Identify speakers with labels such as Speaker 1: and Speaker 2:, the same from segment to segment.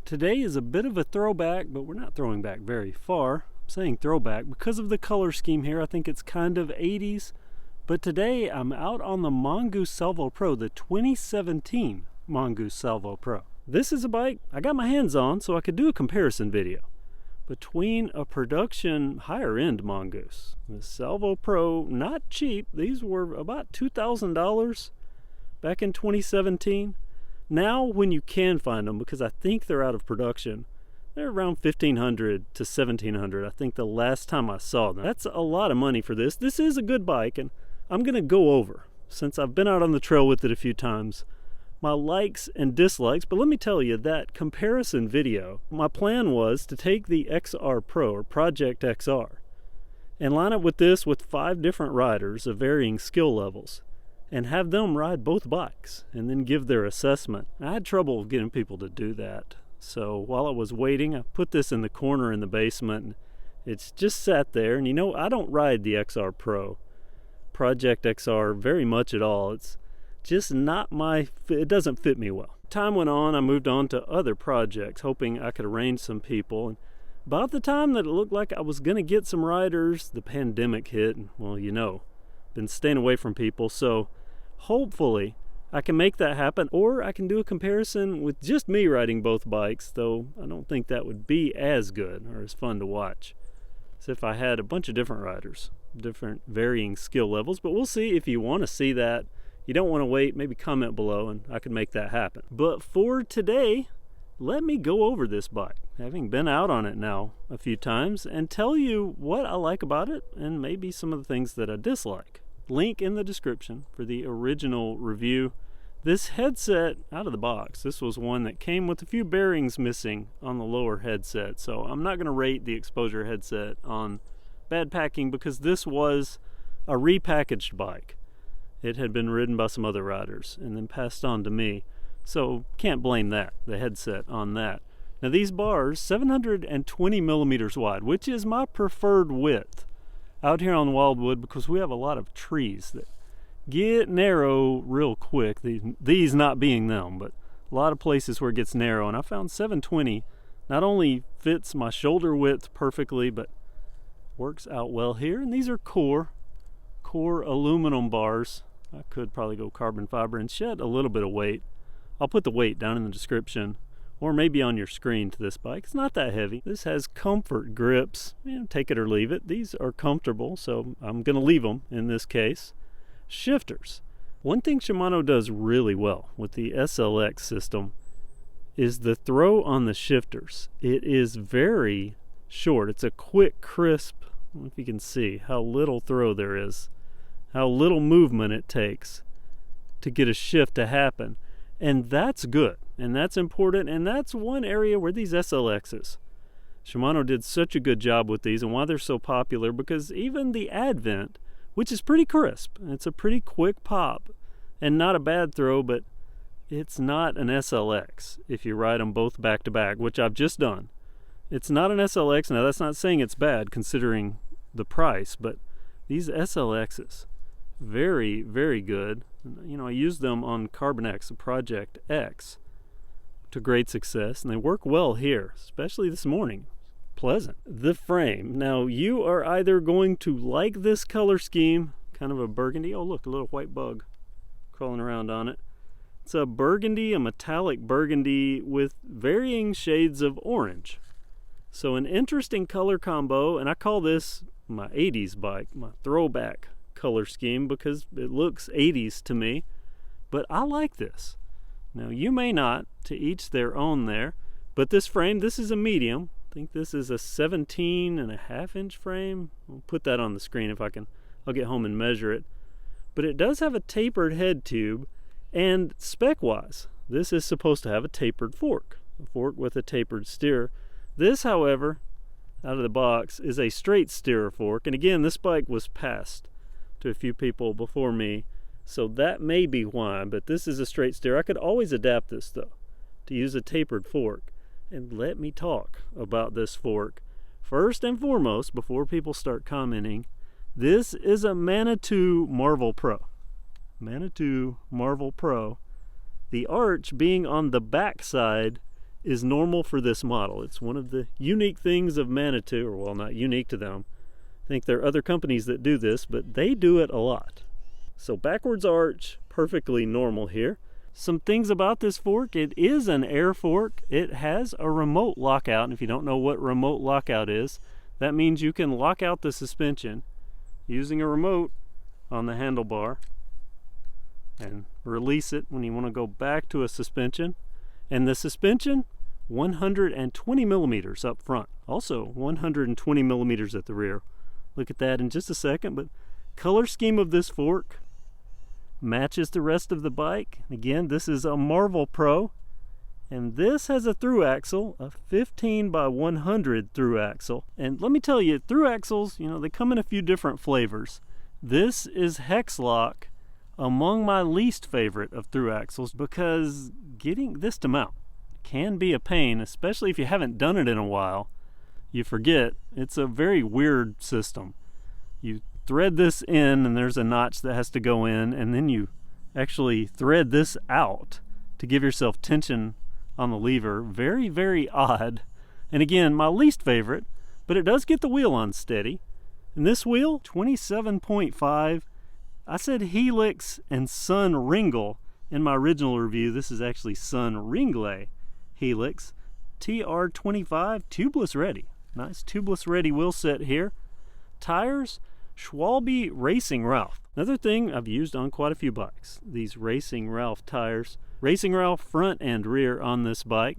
Speaker 1: Today is a bit of a throwback, but we're not throwing back very far. I'm saying throwback because of the color scheme here. I think it's kind of 80s. But today I'm out on the Mongoose Salvo Pro, the 2017 Mongoose Salvo Pro. This is a bike I got my hands on so I could do a comparison video between a production higher end Mongoose. The Salvo Pro, not cheap. These were about $2,000 back in 2017. Now, when you can find them, because I think they're out of production, they're around $1,500 to $1,700. I think the last time I saw them. That's a lot of money for this. This is a good bike, and I'm going to go over, since I've been out on the trail with it a few times, my likes and dislikes. But let me tell you, that comparison video, my plan was to take the XR Pro, or Project XR, and line it with this with 5 different riders of varying skill levels, and have them ride both bikes and then give their assessment. I had trouble getting people to do that. So while I was waiting, I put this in the corner in the basement, and it's just sat there. And you know, I don't ride the XR Pro, Project XR, very much at all. It's just not it doesn't fit me well. Time went on, I moved on to other projects, hoping I could arrange some people. And about the time that it looked like I was gonna get some riders, the pandemic hit, and well, you know, been staying away from people. So hopefully I can make that happen, or I can do a comparison with just me riding both bikes, though I don't think that would be as good or as fun to watch as if I had a bunch of different riders, different varying skill levels. But we'll see. If you want to see that, you don't want to wait, maybe comment below and I can make that happen. But for today, let me go over this bike, having been out on it now a few times, and tell you what I like about it and maybe some of the things that I dislike. Link in the description for the original review. This headset out of the box, this was one that came with a few bearings missing on the lower headset, so I'm not going to rate the exposure headset on bad packing, because this was a repackaged bike. It had been ridden by some other riders and then passed on to me, so can't blame that, the headset, on that. Now these bars, 720 millimeters wide, which is my preferred width out here on Wildwood, because we have a lot of trees that get narrow real quick, these not being them, but a lot of places where it gets narrow. And I found 720 not only fits my shoulder width perfectly, but works out well here. And these are core aluminum bars. I could probably go carbon fiber and shed a little bit of weight. I'll put the weight down in the description, or maybe on your screen, to this bike. It's not that heavy. This has comfort grips. You know, take it or leave it. These are comfortable, so I'm going to leave them in this case. Shifters. One thing Shimano does really well with the SLX system is the throw on the shifters. It is very short. It's a quick, crisp, I don't know if you can see how little throw there is, how little movement it takes to get a shift to happen. And that's good, and that's important, and that's one area where these SLXs, Shimano did such a good job with these, and why they're so popular, because even the Advent, which is pretty crisp, it's a pretty quick pop and not a bad throw, but it's not an SLX if you ride them both back to back, which I've just done. It's not an SLX. Now that's not saying it's bad considering the price, but these SLXs, very, very good. You know, I used them on Carbon X, the Project X, to great success, and they work well here, especially this morning. Pleasant. The frame. Now you are either going to like this color scheme, kind of a burgundy. Oh look, a little white bug crawling around on it. It's a burgundy, a metallic burgundy with varying shades of orange. So an interesting color combo, and I call this my 80s bike, my throwback color scheme, because it looks 80s to me, but I like this. Now you may not, to each their own there, but this frame, this is a medium. I think this is a 17.5-inch frame. I'll put that on the screen if I can. I'll get home and measure it. But it does have a tapered head tube, and spec-wise, this is supposed to have a tapered fork, a fork with a tapered steer. This, however, out of the box, is a straight steerer fork. And again, this bike was passed to a few people before me, so that may be why, but this is a straight steer. I could always adapt this, though, to use a tapered fork. And let me talk about this fork. First and foremost, before people start commenting, this is a Manitou Marvel Pro. Manitou Marvel Pro. The arch being on the back side is normal for this model. It's one of the unique things of Manitou, or well, not unique to them. I think there are other companies that do this, but they do it a lot. So backwards arch, perfectly normal here. Some things about this fork: it is an air fork. It has a remote lockout. And if you don't know what remote lockout is, that means you can lock out the suspension using a remote on the handlebar and release it when you want to go back to a suspension. And the suspension, 120 millimeters up front, also 120 millimeters at the rear. Look at that in just a second. But color scheme of this fork matches the rest of the bike. Again, this is a Salvo Pro, and this has a through axle, a 15 by 100 through axle. And let me tell you, through axles, you know, they come in a few different flavors. This is hex lock, among my least favorite of through axles, because getting this to mount can be a pain, especially if you haven't done it in a while. You forget. It's a very weird system. You thread this in, and there's a notch that has to go in, and then you actually thread this out to give yourself tension on the lever. Very, very odd. And again, my least favorite, but it does get the wheel on steady. And this wheel, 27.5. I said Helix and Sun Ringle in my original review. This is actually Sun Ringle Helix. TR25, tubeless ready. Nice tubeless ready wheel set here. Tires, Schwalbe Racing Ralph. Another thing I've used on quite a few bikes, these Racing Ralph tires. Racing Ralph front and rear on this bike.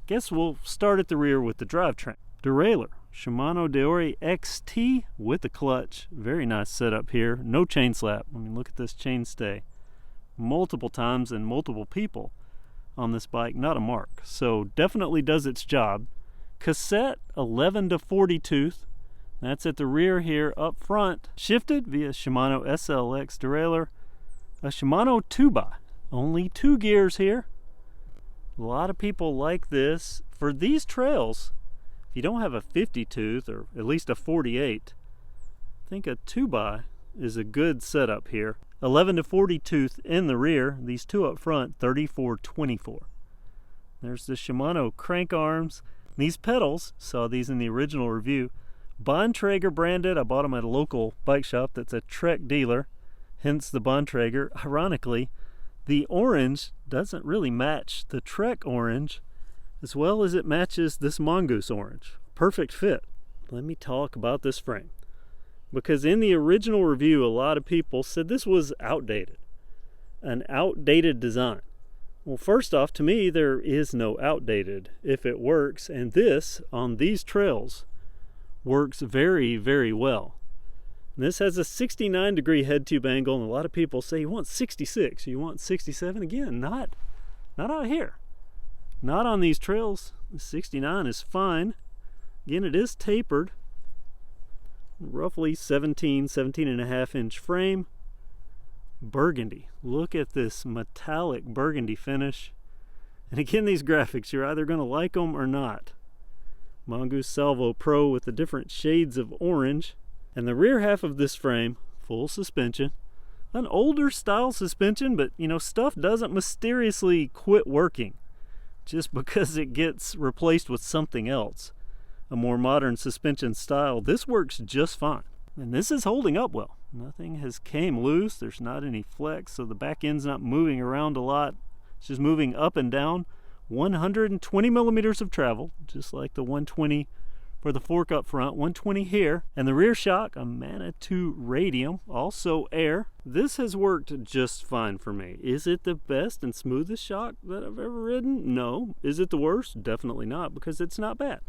Speaker 1: Guess we'll start at the rear with the drivetrain. Derailleur, Shimano Deore XT with a clutch. Very nice setup here. No chain slap. I mean, look at this chain stay. Multiple times and multiple people on this bike, not a mark. So definitely does its job. Cassette 11 to 40 tooth. That's at the rear here. Up front, shifted via Shimano SLX derailleur. A Shimano 2x. Only 2 gears here. A lot of people like this. For these trails, if you don't have a 50 tooth or at least a 48, I think a 2x is a good setup here. 11 to 40 tooth in the rear. These two up front, 34-24. There's the Shimano crank arms. These pedals, saw these in the original review. Bontrager branded. I bought them at a local bike shop that's a Trek dealer, hence the Bontrager. Ironically, the orange doesn't really match the Trek orange as well as it matches this Mongoose orange. Perfect fit. Let me talk about this frame, because in the original review a lot of people said this was outdated, an outdated design. Well, first off, to me there is no outdated if it works, and this on these trails works very, very well. And this has a 69-degree head tube angle, and a lot of people say you want 66, you want 67. Again, not out here, not on these trails. The 69 is fine. Again, it is tapered, roughly 17 and a half inch frame. Burgundy, look at this metallic burgundy finish. And again, these graphics, you're either going to like them or not. Mongoose Salvo Pro with the different shades of orange. And the rear half of this frame, full suspension. An older style suspension, but you know, stuff doesn't mysteriously quit working just because it gets replaced with something else. A more modern suspension style. This works just fine. And this is holding up well. Nothing has came loose. There's not any flex, so the back end's not moving around a lot. It's just moving up and down. 120 millimeters of travel, just like the 120 for the fork up front, 120 here. And the rear shock, a Manitou Radium, also air. This has worked just fine for me. Is it the best and smoothest shock that I've ever ridden? No. Is it the worst? Definitely not, because it's not bad.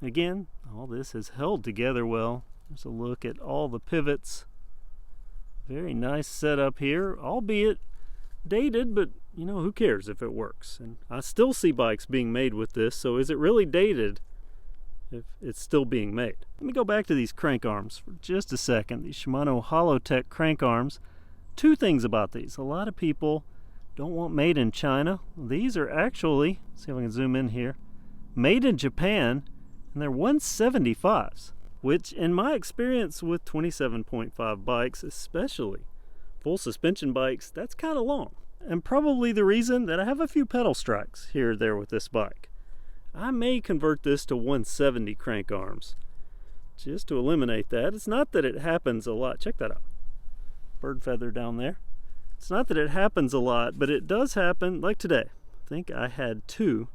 Speaker 1: Again, all this has held together well. There's a look at all the pivots. Very nice setup here, albeit dated, but you know, who cares if it works? And I still see bikes being made with this, so is it really dated if it's still being made? Let me go back to these crank arms for just a second. These Shimano Holotech crank arms. Two things about these. A lot of people don't want made in China. These are actually, see if I can zoom in here, made in Japan, and they're 175s. Which in my experience with 27.5 bikes, especially full suspension bikes, that's kind of long. And probably the reason that I have a few pedal strikes here or there with this bike. I may convert this to 170 crank arms just to eliminate that. It's not that it happens a lot. Check that out. Bird feather down there. It's not that it happens a lot, but it does happen, like today. I think I had 2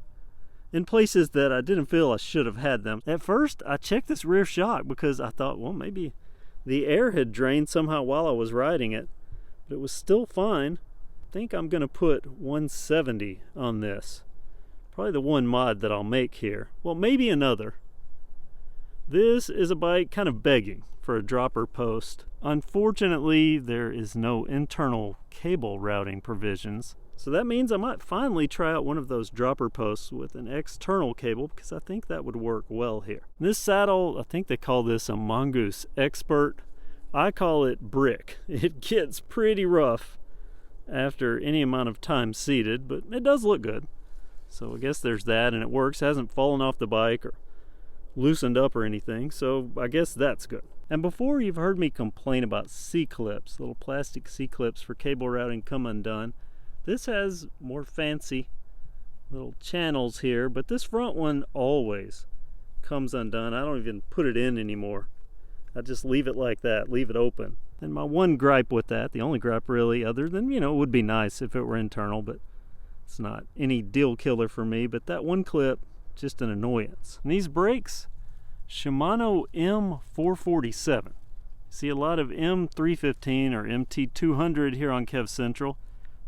Speaker 1: in places that I didn't feel I should have had them. At first, I checked this rear shock because I thought, well, maybe the air had drained somehow while I was riding it, but it was still fine. I think I'm gonna put 170 on this. Probably the one mod that I'll make here. Well, maybe another. This is a bike kind of begging for a dropper post. Unfortunately, there is no internal cable routing provisions. So that means I might finally try out one of those dropper posts with an external cable, because I think that would work well here. This saddle, I think they call this a Mongoose Expert. I call it brick. It gets pretty rough after any amount of time seated, but it does look good. So I guess there's that, and it works. It hasn't fallen off the bike or loosened up or anything, so I guess that's good. And before, you've heard me complain about C-clips, little plastic C-clips for cable routing come undone. This has more fancy little channels here, but this front one always comes undone. I don't even put it in anymore. I just leave it like that, leave it open. And my one gripe with that, the only gripe really, other than, it would be nice if it were internal, but it's not any deal killer for me, but that one clip, just an annoyance. And these brakes, Shimano M447. See a lot of M315 or MT200 here on KevCentral.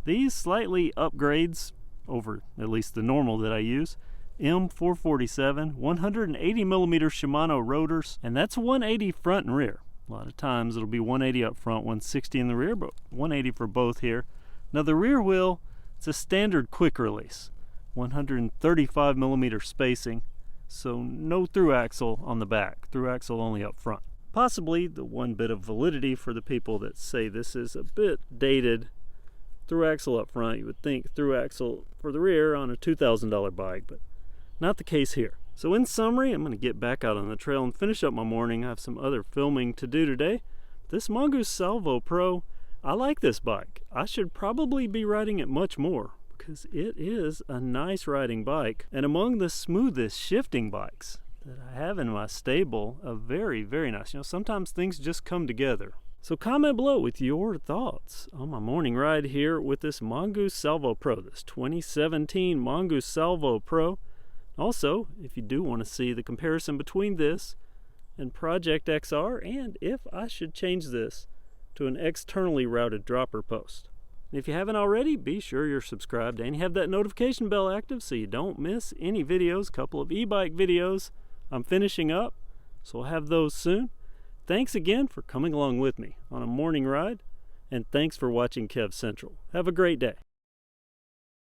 Speaker 1: These slightly upgrades over at least the normal that I use. M447, 180 millimeter Shimano rotors, and that's 180 front and rear. A lot of times it'll be 180 up front, 160 in the rear, but 180 for both here. Now the rear wheel, it's a standard quick release, 135 millimeter spacing, so no through axle on the back, through axle only up front. Possibly the one bit of validity for the people that say this is a bit dated. Through axle up front, you would think through axle for the rear on a $2,000 bike, but not the case here. So in summary, I'm going to get back out on the trail and finish up my morning. I have some other filming to do today. This Mongoose Salvo Pro, I like this bike. I should probably be riding it much more because it is a nice riding bike, and among the smoothest shifting bikes that I have in my stable, a very, very nice. Sometimes things just come together. So comment below with your thoughts on my morning ride here with this Mongoose Salvo Pro, this 2017 Mongoose Salvo Pro. Also, if you do want to see the comparison between this and Project XR, and if I should change this to an externally routed dropper post. And if you haven't already, be sure you're subscribed and you have that notification bell active so you don't miss any videos. A couple of e-bike videos I'm finishing up, so I'll have those soon. Thanks again for coming along with me on a morning ride, and thanks for watching KevCentral. Have a great day.